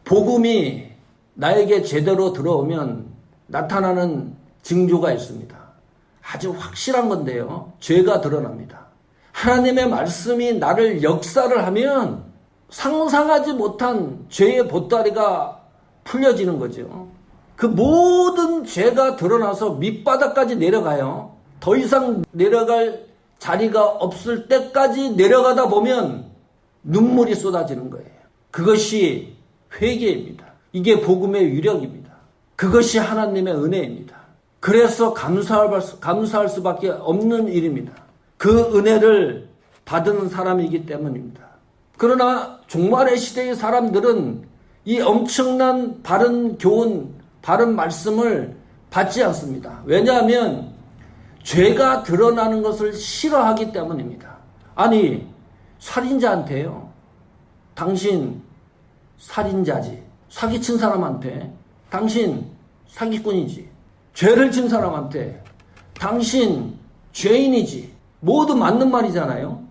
복음이 나에게 제대로 들어오면 나타나는 징조가 있습니다. 아주 확실한 건데요. 죄가 드러납니다. 하나님의 말씀이 나를 역사를 하면 상상하지 못한 죄의 보따리가 풀려지는 거죠. 그 모든 죄가 드러나서 밑바닥까지 내려가요. 더 이상 내려갈 자리가 없을 때까지 내려가다 보면 눈물이 쏟아지는 거예요. 그것이 회개입니다. 이게 복음의 위력입니다. 그것이 하나님의 은혜입니다. 그래서 감사할 수밖에 없는 일입니다. 그 은혜를 받은 사람이기 때문입니다. 그러나 종말의 시대의 사람들은 이 엄청난 바른 교훈, 바른 말씀을 받지 않습니다. 왜냐하면 죄가 드러나는 것을 싫어하기 때문입니다. 아니, 살인자한테요. 당신 살인자지. 사기친 사람한테 당신 사기꾼이지. 죄를 진 사람한테 당신 죄인이지. 모두 맞는 말이잖아요.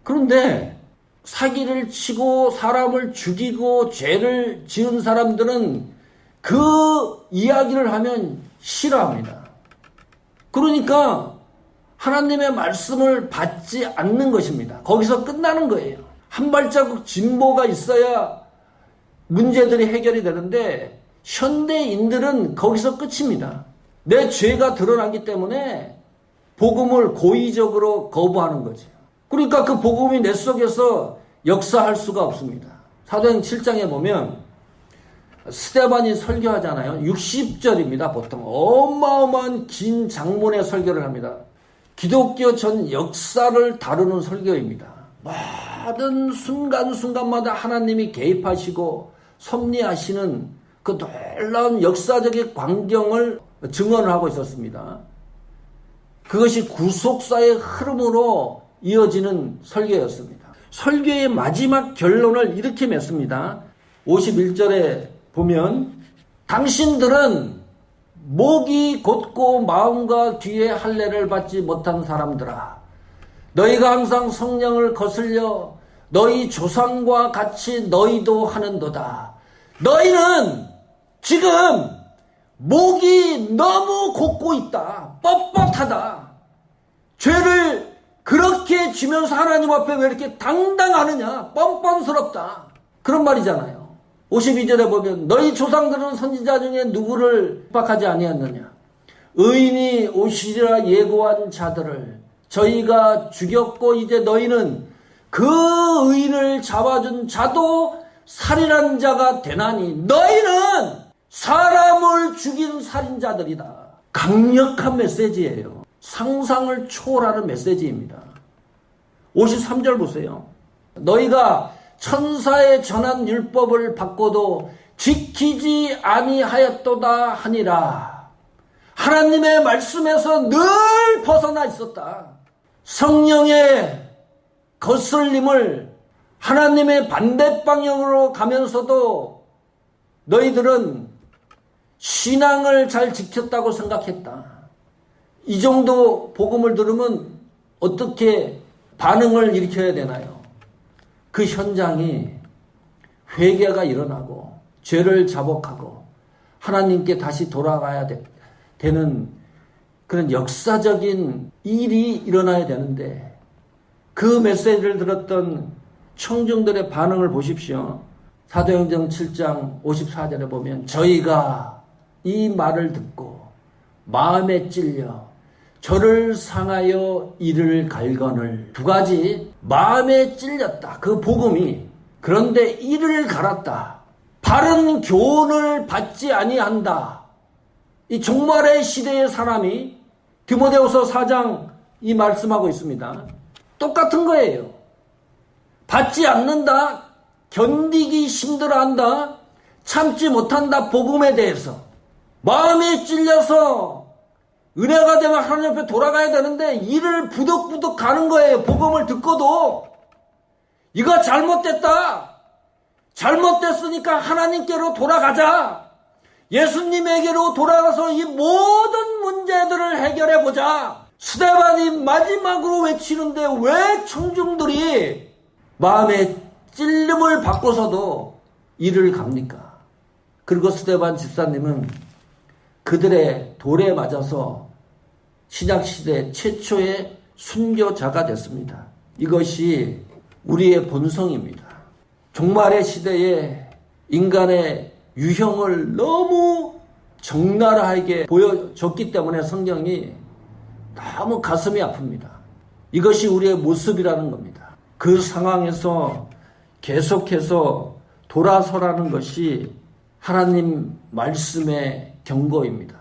그런데 사기를 치고 사람을 죽이고 죄를 지은 사람들은 그 이야기를 하면 싫어합니다. 그러니까 하나님의 말씀을 받지 않는 것입니다. 거기서 끝나는 거예요. 한 발자국 진보가 있어야 문제들이 해결이 되는데 현대인들은 거기서 끝입니다. 내 죄가 드러나기 때문에 복음을 고의적으로 거부하는 거죠. 그러니까 그 복음이 내 속에서 역사할 수가 없습니다. 사도행 7장에 보면 스데반이 설교하잖아요. 60절입니다. 보통 어마어마한 긴 장문의 설교를 합니다. 기독교 전 역사를 다루는 설교입니다. 모든 순간순간마다 하나님이 개입하시고 섭리하시는 그 놀라운 역사적인 광경을 증언을 하고 있었습니다. 그것이 구속사의 흐름으로 이어지는 설교였습니다. 설교의 마지막 결론을 이렇게 맺습니다. 51절에 보면 당신들은 목이 곧고 마음과 귀에 할례를 받지 못한 사람들아, 너희가 항상 성령을 거슬려 너희 조상과 같이 너희도 하는도다. 너희는 지금 목이 너무 곧고 있다. 뻣뻣하다. 죄를 그렇게 지면서 하나님 앞에 왜 이렇게 당당하느냐. 뻔뻔스럽다. 그런 말이잖아요. 52절에 보면 너희 조상들은 선지자 중에 누구를 핍박하지 아니하느냐. 의인이 오시리라 예고한 자들을 저희가 죽였고 이제 너희는 그 의인을 잡아준 자도 살인한 자가 되나니 너희는 사람을 죽인 살인자들이다. 강력한 메시지예요. 상상을 초월하는 메시지입니다. 53절 보세요. 너희가 천사의 전한 율법을 받고도 지키지 아니하였도다 하니라. 하나님의 말씀에서 늘 벗어나 있었다. 성령의 거슬림을 하나님의 반대 방향으로 가면서도 너희들은 신앙을 잘 지켰다고 생각했다. 이 정도 복음을 들으면 어떻게 반응을 일으켜야 되나요? 그 현장이 회개가 일어나고 죄를 자복하고 하나님께 다시 돌아가야 되는 그런 역사적인 일이 일어나야 되는데 그 메시지를 들었던 청중들의 반응을 보십시오. 사도행전 7장 54절에 보면 저희가 이 말을 듣고 마음에 찔려 저를 상하여 이를 갈거늘. 두 가지. 마음에 찔렸다. 그 복음이. 그런데 이를 갈았다. 바른 교훈을 받지 아니한다. 이 종말의 시대의 사람이 디모데후서 4장 이 말씀하고 있습니다. 똑같은 거예요. 받지 않는다. 견디기 힘들어한다. 참지 못한다. 복음에 대해서. 마음에 찔려서 은혜가 되면 하나님 앞에 돌아가야 되는데 이를 부득부득 가는 거예요. 복음을 듣고도. 이거 잘못됐다. 잘못됐으니까 하나님께로 돌아가자. 예수님에게로 돌아가서 이 모든 문제들을 해결해보자. 스데반이 마지막으로 외치는데 왜 청중들이 마음에 찔림을 받고서도 일을 갑니까? 그리고 스데반 집사님은 그들의 돌에 맞아서 신약시대 최초의 순교자가 됐습니다. 이것이 우리의 본성입니다. 종말의 시대에 인간의 유형을 너무 적나라하게 보여줬기 때문에 성경이 너무 가슴이 아픕니다. 이것이 우리의 모습이라는 겁니다. 그 상황에서 계속해서 돌아서라는 것이 하나님 말씀의 경고입니다.